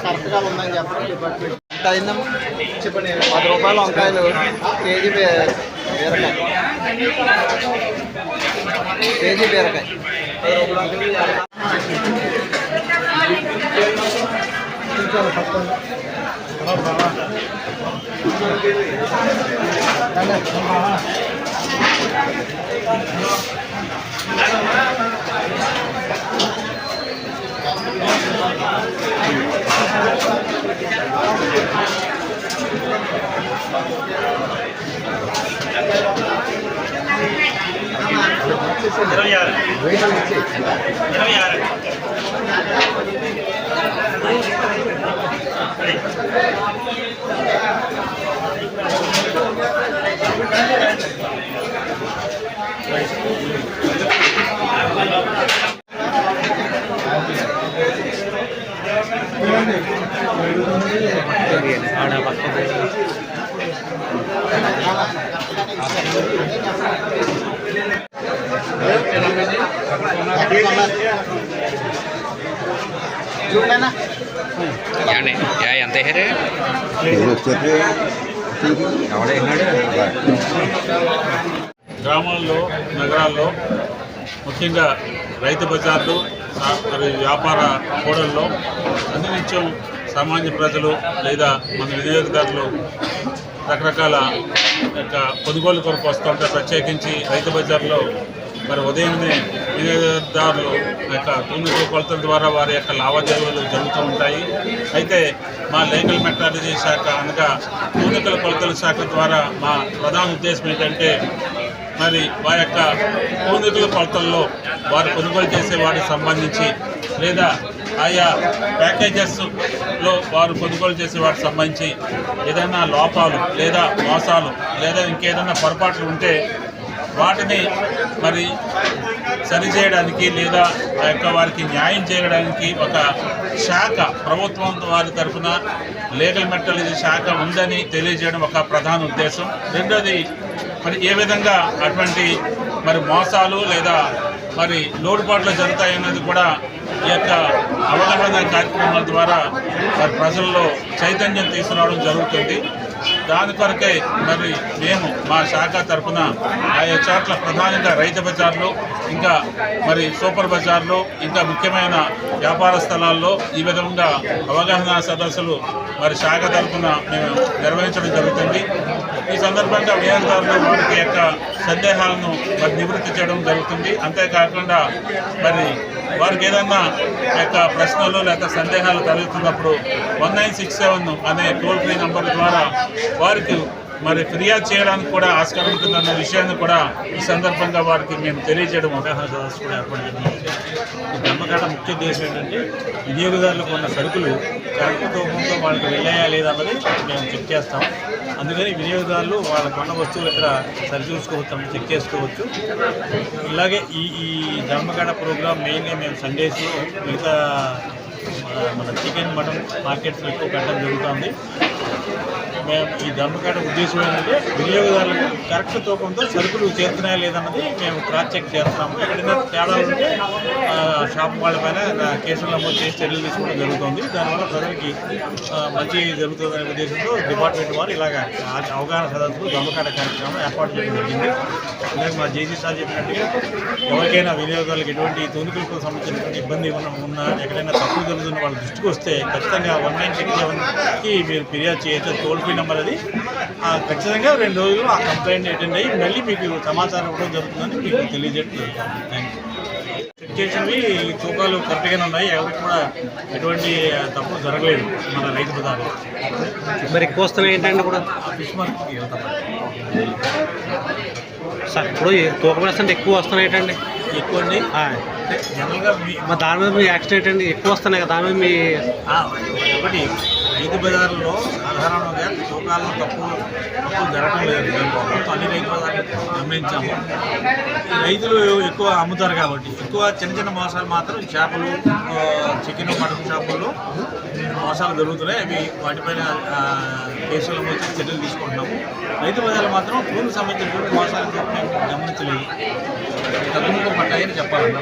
కరెక్ట్గా ఉందని చెప్పండి డిపార్ట్మెంట్. ఎంత అయిందమ్మా చెప్పండి. 10 రూపాయలు వంకాయలు, కేజీ బీరకాయ, కేజీ బీరకాయ. ఎంత హెరే గ్రామాల్లో, నగరాల్లో, ముఖ్యంగా రైతు బజార్లు మరియు వ్యాపార కూడల్లో ప్రతినిత్యం సామాన్య ప్రజలు లేదా మన వినియోగదారులు రకరకాల కొనుగోలు కొరకు వస్తూ ఉంటారు. ప్రత్యేకించి రైతు బజార్లో మరి ఉదయాన్నే వినియోగదారులు తూనికల కొలతల ద్వారా వారి యొక్క లావాదేవీలు జరుగుతూ ఉంటాయి. అయితే మా లీగల్ మెట్రాలజీ శాఖ అనగా తూనికల కొలతల శాఖ ద్వారా మా ప్రధాన ఉద్దేశం ఏంటంటే మరి వారి యొక్క తూనికల కొలతల్లో వారు కొనుగోలు చేసే వారికి సంబంధించి లేదా ఆయా ప్యాకేజెస్లో వారు కొనుగోలు చేసే వాటికి సంబంధించి ఏదైనా లోపాలు లేదా మోసాలు లేదా ఇంకేదైనా పొరపాట్లు ఉంటే వాటిని మరి సరిచేయడానికి లేదా వారికి న్యాయం చేయడానికి ఒక శాఖ ప్రభుత్వం వారి తరఫున లీగల్ మెట్రాలజీ శాఖ ఉందని తెలియజేయడం ఒక ప్రధాన ఉద్దేశం. రెండోది మరి ఏ విధంగా అటువంటి మరి మోసాలు లేదా మరి లోటుపాట్లు జరుగుతాయన్నది కూడా ఈ యొక్క అవగాహన కార్యక్రమాల ద్వారా మరి ప్రజల్లో చైతన్యం తీసుకురావడం జరుగుతుంది. దాని కొరకే మరి మేము మా శాఖ తరఫున ఆయా చోట్ల ప్రధానంగా రైతు బజార్లు, ఇంకా మరి సూపర్ బజార్లు, ఇంకా ముఖ్యమైన వ్యాపార స్థలాల్లో ఈ విధంగా అవగాహన సదస్సులు మరి శాఖ తరఫున మేము నిర్వహించడం జరుగుతుంది. ఈ సందర్భంగా వినియోగదారులు వారికి యొక్క సందేహాలను మరి నివృత్తి చేయడం జరుగుతుంది. అంతేకాకుండా మరి వారికి ఏదన్నా యొక్క ప్రశ్నలు లేదా సందేహాలు కలుగుతున్నప్పుడు 1967 అనే టోల్ ఫ్రీ నంబర్ ద్వారా వారికి మరి ఫిర్యాదు చేయడానికి కూడా ఆస్కారం ఉంటుందన్న విషయాన్ని కూడా ఈ సందర్భంగా వారికి మేము తెలియజేయడం అవగాహన సదస్సు కూడా ఏర్పాటు చేయడం. ఈ దమ్మకాట ముఖ్య ఉద్దేశం ఏంటంటే వినియోగదారులకు ఉన్న సరుకులు కరెక్ట్ తూకంతో వాళ్ళకి వెళ్ళాయా లేదా అన్నది మేము చెక్ చేస్తాం. అందుకని వినియోగదారులు వాళ్ళ కొన్న వస్తువులు ఇక్కడ సరిచూసుకోవచ్చు, చెక్ చేసుకోవచ్చు. ఇలాగే ఈ దమ్మకాట ప్రోగ్రామ్ మెయిన్గా మేము సండేస్లో మిగతా మన చికెన్, మటన్ మార్కెట్స్లో ఎక్కువ పెట్టడం జరుగుతుంది. మేము ఈ దమ్మకాట ఉద్దేశం ఏంటంటే వినియోగదారులకు కరెక్ట్ తూకంతో సరుకులు చేరుతున్నాయా లేదన్నది మేము క్రాస్ చెక్ చేస్తున్నాము. ఎక్కడైనా తేడా ఉంటే షాప్ వాళ్ళపైన కేసులు నమోదు చేసి చర్యలు తీసుకోవడం జరుగుతుంది. దానివల్ల ప్రజలకి మంచి జరుగుతుందనే ఉద్దేశంతో డిపార్ట్మెంట్ వారు ఇలాగ అవగాహన సదస్సులు దమ్మకాట కార్యక్రమం ఏర్పాటు చేయడం జరిగింది. అలాగే మా జేసీ సార్ చెప్పినట్టుగా ఎవరికైనా వినియోగదారులకు ఎటువంటి తూనికలకు సంబంధించినటువంటి ఇబ్బంది ఉన్నా ఎక్కడైనా తప్పులు జరుగుతున్న వాళ్ళ దృష్టికి వస్తే ఖచ్చితంగా 1967కి మీరు ఫిర్యాదు చేయొచ్చు. టోల్ ఫ్రీ నెంబర్ అది. ఖచ్చితంగా 2 రోజుల్లో ఆ కంప్లైంట్ అటెండ్ అయ్యి మళ్ళీ మీకు సమాచారం ఇవ్వడం జరుగుతుందని మీకు తెలియజేయడం జరుగుతుంది. Thank you. చెక్ చేసినవి తూకాలు కరెక్ట్గానే ఉన్నాయి. ఎవరికి కూడా ఎటువంటి తప్పులు జరగలేదు మన రైతు బజార్లో. మరి ఎక్కువ వస్తున్నాయి ఏంటంటే కూడా ఫిష్ మార్కెట్కి వెళ్తాం సార్. ఇప్పుడు తూకం వేస్తుంటే ఎక్కువ వస్తున్నాయి ఏంటండి? ఎక్కువ అండి. జనరల్గా దాని మీద మీ యాక్సిడెంట్ అండి ఎక్కువ వస్తున్నాయి కదా, దాని మీద మీ ఒకటి రైతు బజార్లో సాధారణంగా తూకాలను తప్పులు జరగడం లేదు. మొత్తం అన్ని రైతు బజార్లు గమనించాము. ఈ రైతులు ఎక్కువ అమ్ముతారు కాబట్టి ఎక్కువ చిన్న చిన్న మోసాలు మాత్రం చేపలు, చికెన్, మటన్ షాపుల్లో మోసాలు జరుగుతున్నాయి. అవి వాటిపైన కేసులు వచ్చి చర్యలు తీసుకుంటున్నాము. రైతు బజార్లు మాత్రం పూలకు సంబంధించినటువంటి మోసాలు గమనించలేదు, తగ్గుముఖం పట్టాయని చెప్పాలన్నా.